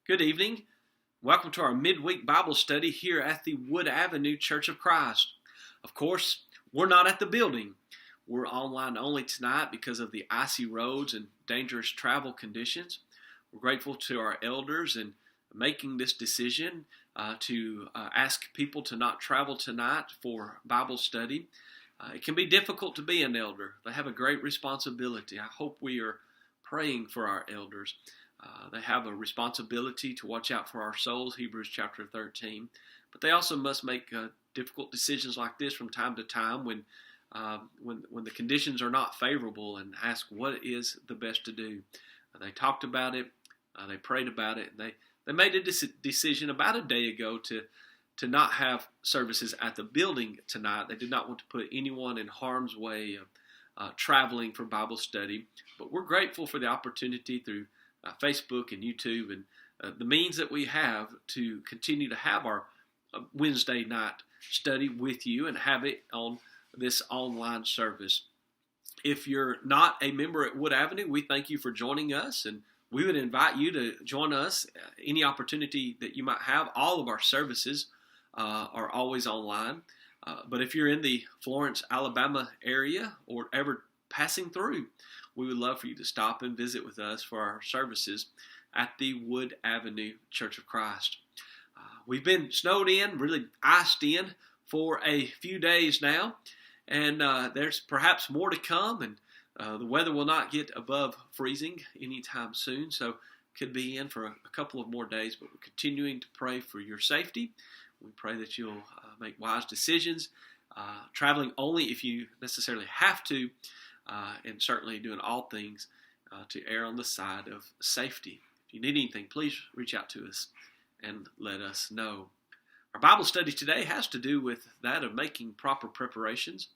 Good evening. Welcome to our midweek Bible study here at the Wood Avenue Church of Christ. Of course, we're not at the building. We're online only tonight because of the icy roads and dangerous travel conditions. We're grateful to our elders in making this decision to ask people to not travel tonight for Bible study. It can be difficult to be an elder. They have a great responsibility. I hope we are praying for our elders. They have a responsibility to watch out for our souls, Hebrews chapter 13. But they also must make difficult decisions like this from time to time when the conditions are not favorable, and ask what is the best to do. They talked about it. They prayed about it. And they made a decision about a day ago to not have services at the building tonight. They did not want to put anyone in harm's way of traveling for Bible study. But we're grateful for the opportunity through Facebook and YouTube and the means that we have to continue to have our Wednesday night study with you and have it on this online service. If you're not a member at Wood Avenue, we thank you for joining us, and we would invite you to join us any opportunity that you might have. All of our services are always online, but if you're in the Florence, Alabama area or ever passing through, we would love for you to stop and visit with us for our services at the Wood Avenue Church of Christ. We've been snowed in, really iced in for a few days now, and there's perhaps more to come, and the weather will not get above freezing anytime soon, so could be in for a couple of more days, but we're continuing to pray for your safety. We pray that you'll make wise decisions, traveling only if you necessarily have to, and certainly doing all things to err on the side of safety. If you need anything, please reach out to us and let us know. Our Bible study today has to do with that of making proper preparations.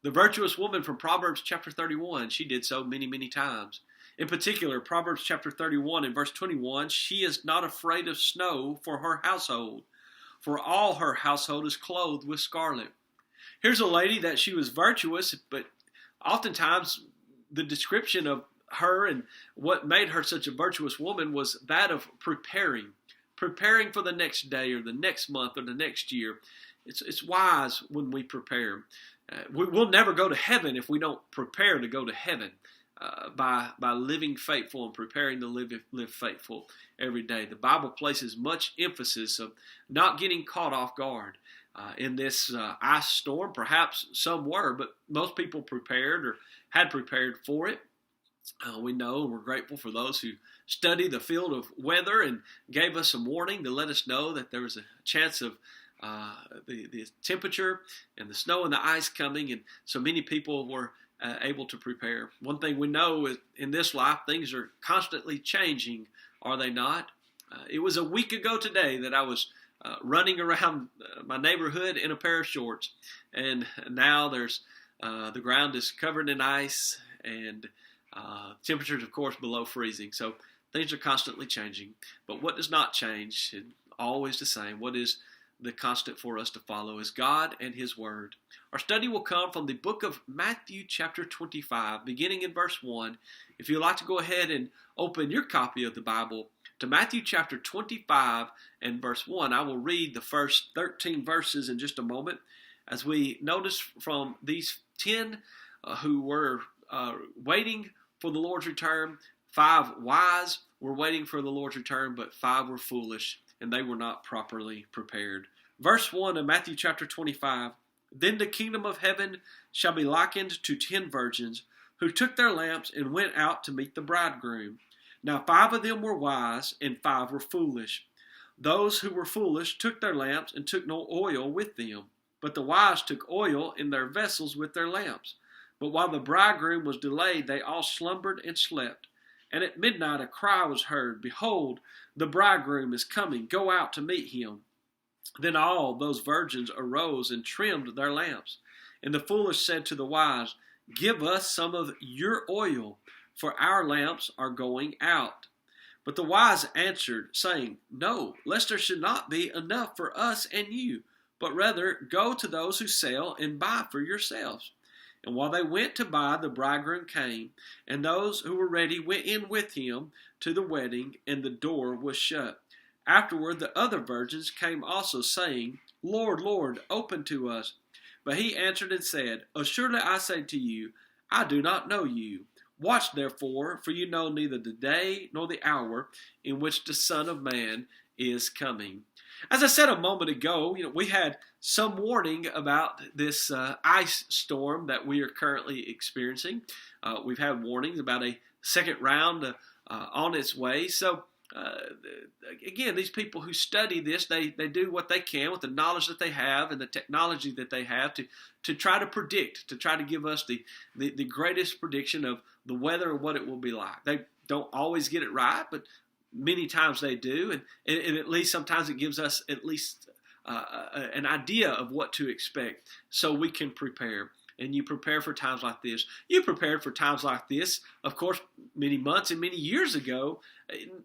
The virtuous woman from Proverbs chapter 31, she did so many, many times. In particular, Proverbs chapter 31 and verse 21, she is not afraid of snow for her household, for all her household is clothed with scarlet. Here's a lady that she was virtuous, but oftentimes the description of her and what made her such a virtuous woman was that of preparing for the next day or the next month or the next year. It's wise when we prepare. We'll never go to heaven if we don't prepare to go to heaven by living faithful and preparing to live faithful every day. The Bible places much emphasis of not getting caught off guard. In this ice storm, perhaps some were, but most people prepared or had prepared for it. We know and we're grateful for those who study the field of weather and gave us some warning to let us know that there was a chance of the temperature and the snow and the ice coming, and so many people were able to prepare. One thing we know is in this life, things are constantly changing, are they not? It was a week ago today that I was running around my neighborhood in a pair of shorts, and now there's the ground is covered in ice, and temperatures, of course, below freezing. So things are constantly changing. But what does not change, and always the same, what is the constant for us to follow is God and His Word. Our study will come from the book of Matthew chapter 25, beginning in verse 1. If you'd like to go ahead and open your copy of the Bible to Matthew chapter 25 and verse 1, I will read the first 13 verses in just a moment. As we notice from these 10 who were waiting for the Lord's return, 5 wise were waiting for the Lord's return, but 5 were foolish, and they were not properly prepared. Verse 1 of Matthew chapter 25, Then the kingdom of heaven shall be likened to 10 virgins, who took their lamps and went out to meet the bridegroom. Now 5 of them were wise, and 5 were foolish. Those who were foolish took their lamps and took no oil with them, but the wise took oil in their vessels with their lamps. But while the bridegroom was delayed, they all slumbered and slept. And at midnight a cry was heard, Behold, the bridegroom is coming, go out to meet him. Then all those virgins arose and trimmed their lamps. And the foolish said to the wise, Give us some of your oil, for our lamps are going out. But the wise answered, saying, No, lest there should not be enough for us and you, but rather go to those who sell and buy for yourselves. And while they went to buy, the bridegroom came, and those who were ready went in with him to the wedding, and the door was shut. Afterward, the other virgins came also, saying, Lord, Lord, open to us. But he answered and said, Assuredly I say to you, I do not know you. Watch therefore, for you know neither the day nor the hour in which the Son of Man is coming. As I said a moment ago, we had some warning about this ice storm that we are currently experiencing. We've had warnings about a second round on its way. So, again, these people who study this, they do what they can with the knowledge that they have and the technology that they have to try to predict, to try to give us the greatest prediction of the weather and what it will be like. They don't always get it right, but many times they do, and at least sometimes it gives us at least an idea of what to expect so we can prepare. And you prepare for times like this. You prepared for times like this, of course, many months and many years ago,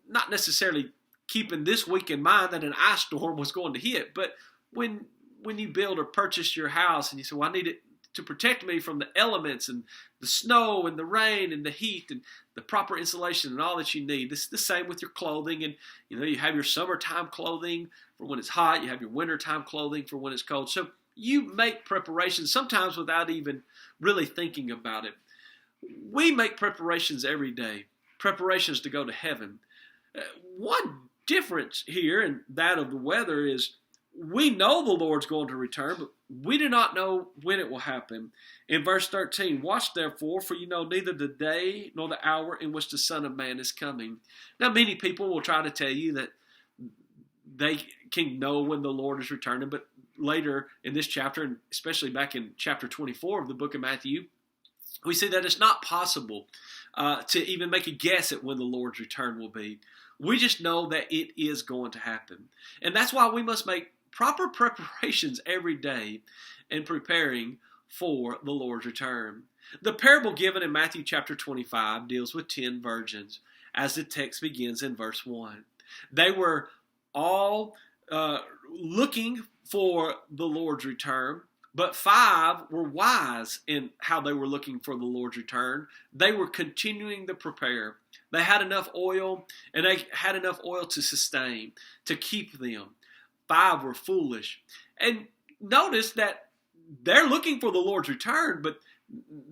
not necessarily keeping this week in mind that an ice storm was going to hit, but when you build or purchase your house and you say, well, I need it to protect me from the elements and the snow and the rain and the heat and the proper insulation and all that you need. This is the same with your clothing. And you have your summertime clothing for when it's hot. You have your wintertime clothing for when it's cold. So you make preparations sometimes without even really thinking about it. We make preparations every day, preparations to go to heaven. One difference here in that of the weather is we know the Lord's going to return, but we do not know when it will happen. In verse 13, watch therefore, for you know neither the day nor the hour in which the Son of Man is coming. Now, many people will try to tell you that they can know when the Lord is returning, but later in this chapter, and especially back in chapter 24 of the book of Matthew, we see that it's not possible to even make a guess at when the Lord's return will be. We just know that it is going to happen. And that's why we must make proper preparations every day in preparing for the Lord's return. The parable given in Matthew chapter 25 deals with 10 virgins, as the text begins in verse 1. They were all looking for the Lord's return, but 5 were wise in how they were looking for the Lord's return. They were continuing to prepare. They had enough oil, and they had enough oil to sustain, to keep them. 5 were foolish. And notice that they're looking for the Lord's return, but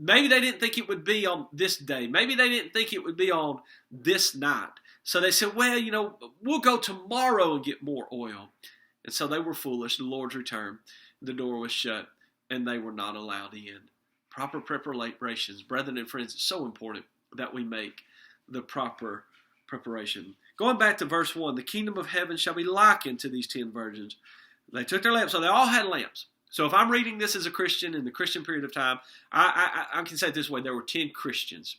maybe they didn't think it would be on this day. Maybe they didn't think it would be on this night. So they said, well, we'll go tomorrow and get more oil. And so they were foolish. The Lord's return, the door was shut, and they were not allowed in. Proper preparations. Brethren and friends, it's so important that we make the proper preparation. Going back to verse 1, the kingdom of heaven shall be likened to these 10 virgins. They took their lamps, so they all had lamps. So if I'm reading this as a Christian in the Christian period of time, I can say it this way, there were 10 Christians.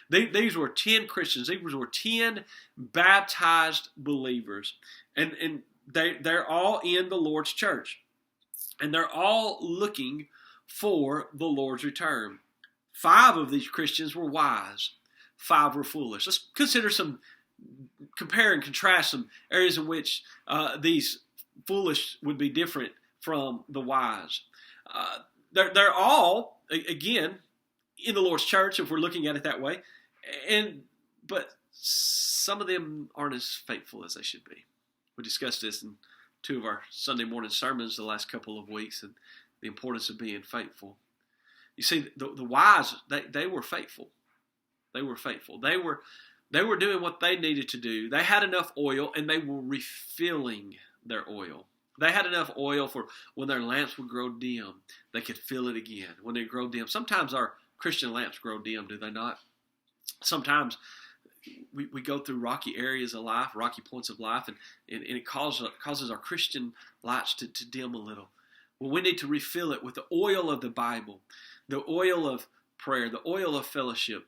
These were 10 Christians. These were 10 baptized believers. And they're all in the Lord's church. And they're all looking for the Lord's return. 5 of these Christians were wise. 5 were foolish. Let's compare and contrast some areas in which these foolish would be different from the wise. They're all, again, in the Lord's church, if we're looking at it that way. But some of them aren't as faithful as they should be. We discussed this in 2 of our Sunday morning sermons the last couple of weeks, and the importance of being faithful. You see, the wise, they were faithful. They were faithful. They were doing what they needed to do. They had enough oil, and they were refilling their oil. They had enough oil for when their lamps would grow dim, they could fill it again. When they grow dim, sometimes our Christian lamps grow dim, do they not? Sometimes we go through rocky areas of life, rocky points of life, and it causes our Christian lights to dim a little. Well, we need to refill it with the oil of the Bible, the oil of prayer, the oil of fellowship,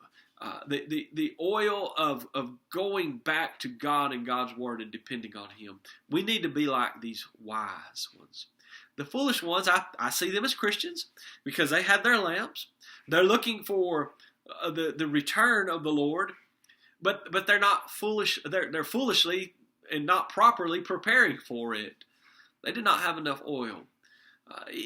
the oil of going back to God and God's Word and depending on Him. We need to be like these wise ones. The foolish ones, I see them as Christians because they had their lamps. They're looking for the return of the Lord, but they're not foolish. They're foolishly and not properly preparing for it. They did not have enough oil.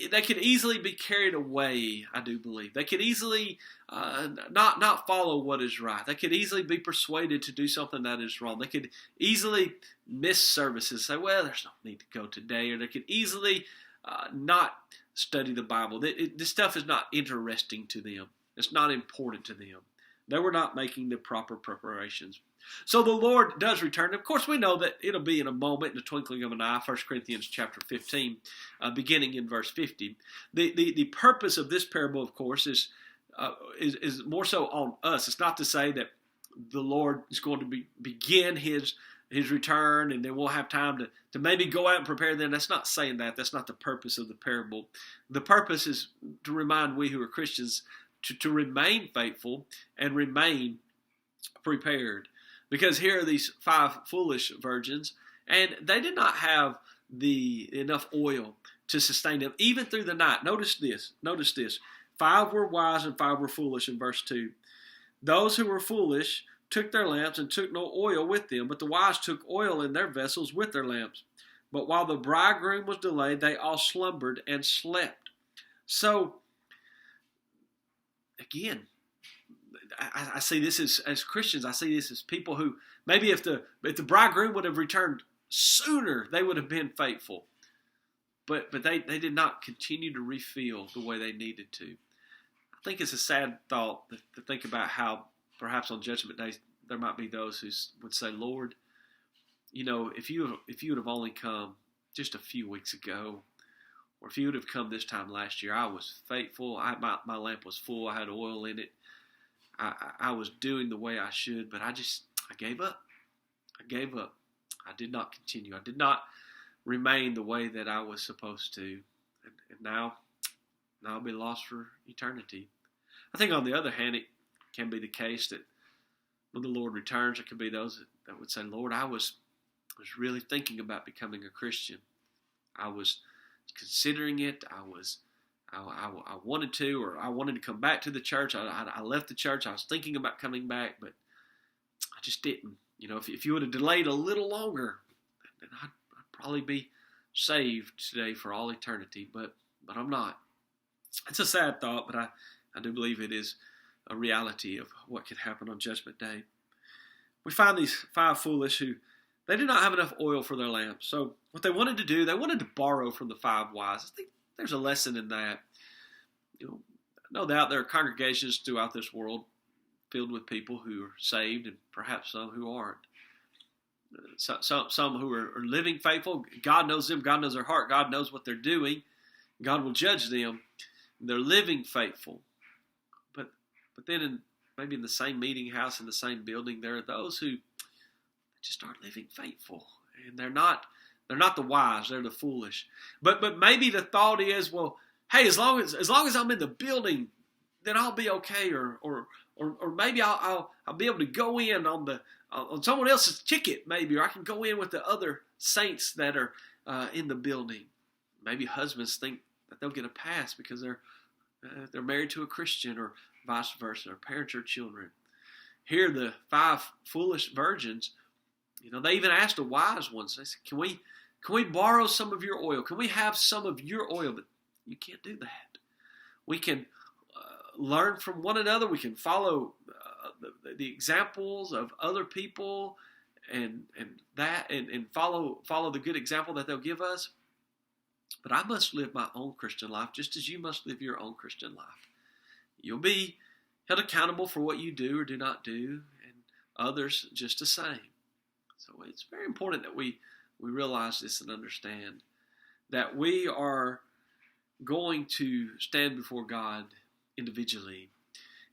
they could easily be carried away, I do believe. They could easily not follow what is right. They could easily be persuaded to do something that is wrong. They could easily miss services, say, well, there's no need to go today. Or they could easily not study the Bible. This stuff is not interesting to them. It's not important to them. They were not making the proper preparations. So the Lord does return. Of course, we know that it'll be in a moment, in the twinkling of an eye. 1 Corinthians chapter 15, beginning in verse 50. The purpose of this parable, of course, is more so on us. It's not to say that the Lord is going to begin His return, and then we'll have time to maybe go out and prepare then. That's not saying that. That's not the purpose of the parable. The purpose is to remind we who are Christians to remain faithful and remain prepared. Because here are these 5 foolish virgins, and they did not have enough oil to sustain them, even through the night. Notice this. 5 were wise and 5 were foolish in verse 2. Those who were foolish took their lamps and took no oil with them, but the wise took oil in their vessels with their lamps. But while the bridegroom was delayed, they all slumbered and slept. So, again, I see this as Christians. I see this as people who, maybe if the bridegroom would have returned sooner, they would have been faithful. But they did not continue to refill the way they needed to. I think it's a sad thought to think about how perhaps on Judgment Day there might be those who would say, Lord, if you would have only come just a few weeks ago, or if you would have come this time last year, I was faithful. My lamp was full. I had oil in it. I was doing the way I should, but I gave up. I did not continue. I did not remain the way that I was supposed to. And now I'll be lost for eternity. I think on the other hand, it can be the case that when the Lord returns, there could be those that would say, Lord, I was really thinking about becoming a Christian. I was considering it. I wanted to, or I wanted to come back to the church. I left the church. I was thinking about coming back, but I just didn't. If you would have delayed a little longer, then I'd probably be saved today for all eternity. But I'm not. It's a sad thought, but I do believe it is a reality of what could happen on Judgment Day. We find these 5 foolish who they did not have enough oil for their lamps. So what they wanted to do, they wanted to borrow from the 5 wise. I think there's a lesson in that. No doubt there are congregations throughout this world filled with people who are saved and perhaps some who aren't. Some who are living faithful. God knows them. God knows their heart. God knows what they're doing. God will judge them. They're living faithful. But then maybe in the same meeting house, in the same building, there are those who just aren't living faithful. And they're not the wise, they're the foolish. But maybe the thought is, well, hey, as long as I'm in the building, then I'll be okay, or maybe I'll be able to go in on someone else's ticket, maybe, or I can go in with the other saints that are in the building. Maybe husbands think that they'll get a pass because they're married to a Christian, or vice versa, or parents or children. Here, the 5 foolish virgins, they even asked the wise ones. They said, Can we borrow some of your oil? Can we have some of your oil? But you can't do that. We can learn from one another. We can follow the examples of other people and follow the good example that they'll give us. But I must live my own Christian life just as you must live your own Christian life. You'll be held accountable for what you do or do not do, and others just the same. So it's very important that we realize this and understand that we are going to stand before God individually.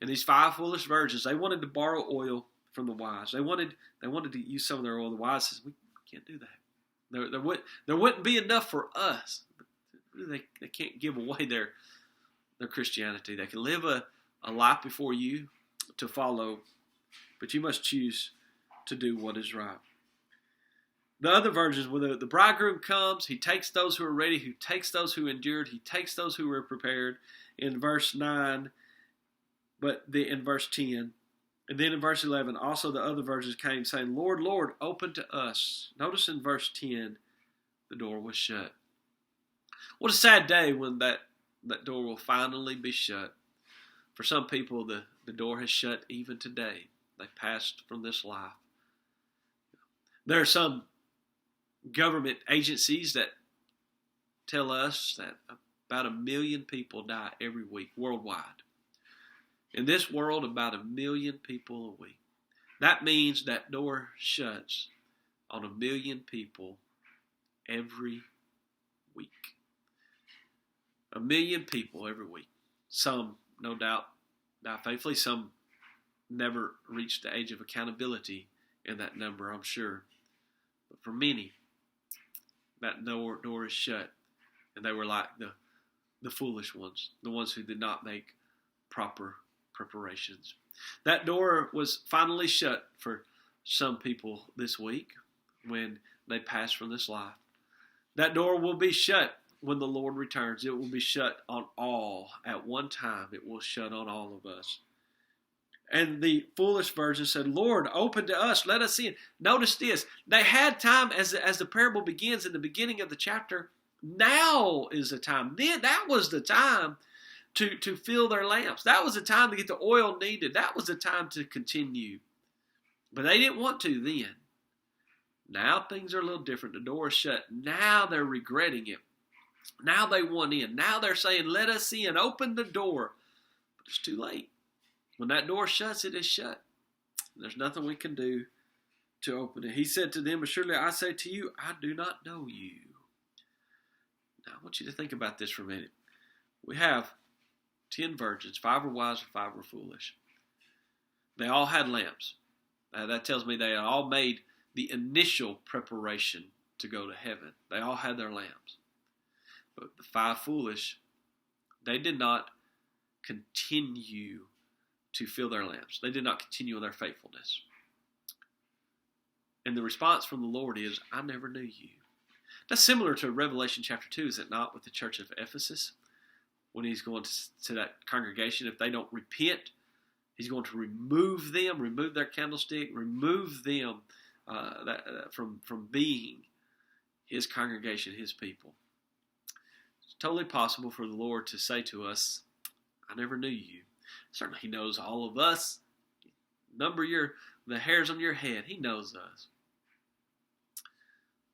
And these 5 foolish virgins, they wanted to borrow oil from the wise. They wanted to use some of their oil. The wise says, we can't do that. There wouldn't be enough for us. They can't give away their Christianity. They can live a life before you to follow, but you must choose to do what is right. The other virgins, when the bridegroom comes, he takes those who are ready, he takes those who endured, he takes those who were prepared in verse 9, in verse 10. And then in verse 11, also the other virgins came saying, Lord, Lord, open to us. Notice in verse 10, the door was shut. What a sad day when that door will finally be shut. For some people, the door has shut even today. They passed from this life. There are some government agencies that tell us that about 1 million people die every week worldwide. In this world, about 1 million people a week. That means that door shuts on 1 million people every week. 1 million people every week. Some, no doubt, die faithfully. Some never reach the age of accountability in that number, I'm sure. But for many, that door is shut. And they were like the foolish ones, the ones who did not make proper preparations. That door was finally shut for some people this week when they pass from this life. That door will be shut when the Lord returns. It will be shut on all at one time. It will shut on all of us. And the foolish virgin said, Lord, open to us. Let us in. Notice this. They had time as the parable begins in the beginning of the chapter. Now is the time. Then that was the time to fill their lamps. That was the time to get the oil needed. That was the time to continue. But they didn't want to then. Now things are a little different. The door is shut. Now they're regretting it. Now they want in. Now they're saying, let us in. Open the door. But it's too late. When that door shuts, it is shut. There's nothing we can do to open it. He said to them, surely I say to you, I do not know you. Now I want you to think about this for a minute. We have 10 virgins. 5 were wise and 5 were foolish. They all had lamps. That tells me they had all made the initial preparation to go to heaven. They all had their lamps. But the 5 foolish, they did not continue to fill their lamps. They did not continue in their faithfulness. And the response from the Lord is, I never knew you. That's similar to Revelation chapter 2, is it not, with the church of Ephesus? When he's going to that congregation, if they don't repent, he's going to remove them, remove their candlestick, remove them from being his congregation, his people. It's totally possible for the Lord to say to us, I never knew you. Certainly he knows all of us. Number the hairs on your head. He knows us.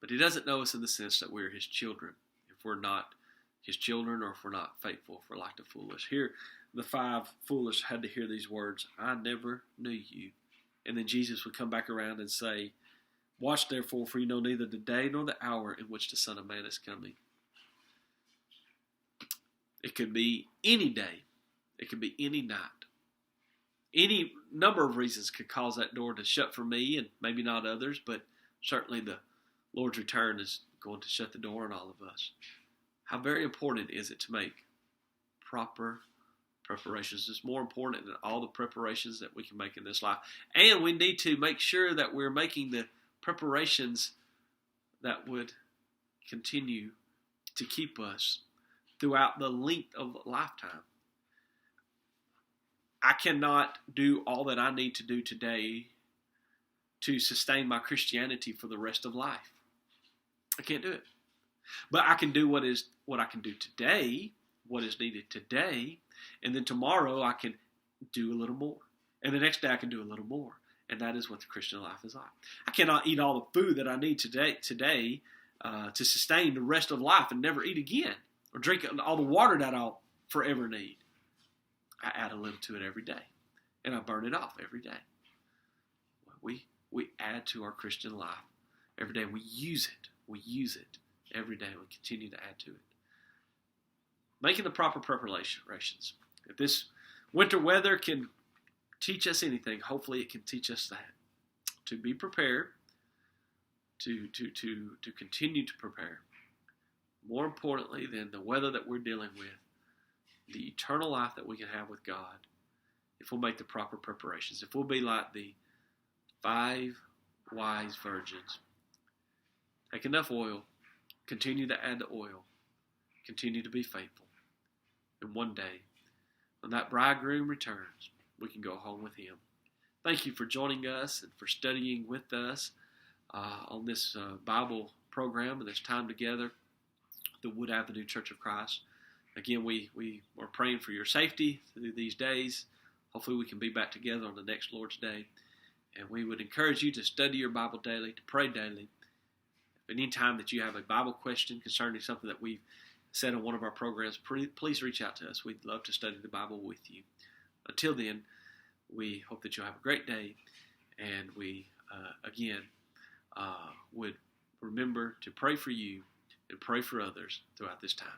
But he doesn't know us in the sense that we're his children. If we're not his children, or if we're not faithful, if we're like the foolish. Here, the 5 foolish had to hear these words, I never knew you. And then Jesus would come back around and say, watch therefore, for you know neither the day nor the hour in which the Son of Man is coming. It could be any day. It could be any night. Any number of reasons could cause that door to shut for me, and maybe not others, but certainly the Lord's return is going to shut the door on all of us. How very important is it to make proper preparations? It's more important than all the preparations that we can make in this life. And we need to make sure that we're making the preparations that would continue to keep us throughout the length of a lifetime. I cannot do all that I need to do today to sustain my Christianity for the rest of life. I can't do it. But I can do what I can do today, what is needed today, and then tomorrow I can do a little more. And the next day I can do a little more. And that is what the Christian life is like. I cannot eat all the food that I need today to sustain the rest of life and never eat again, or drink all the water that I'll forever need. I add a little to it every day, and I burn it off every day. We add to our Christian life every day. We use it. We use it every day. We continue to add to it. Making the proper preparations. If this winter weather can teach us anything, hopefully it can teach us that. To be prepared, to continue to prepare. More importantly than the weather that we're dealing with, the eternal life that we can have with God, if we'll make the proper preparations. If we'll be like the 5 wise virgins. Take enough oil, continue to add the oil, continue to be faithful. And one day, when that bridegroom returns, we can go home with him. Thank you for joining us and for studying with us on this Bible program and this time together the Wood Avenue Church of Christ. Again, we are praying for your safety through these days. Hopefully we can be back together on the next Lord's Day. And we would encourage you to study your Bible daily, to pray daily. Any time that you have a Bible question concerning something that we've said on one of our programs, please reach out to us. We'd love to study the Bible with you. Until then, we hope that you'll have a great day. And we, again, would remember to pray for you and pray for others throughout this time.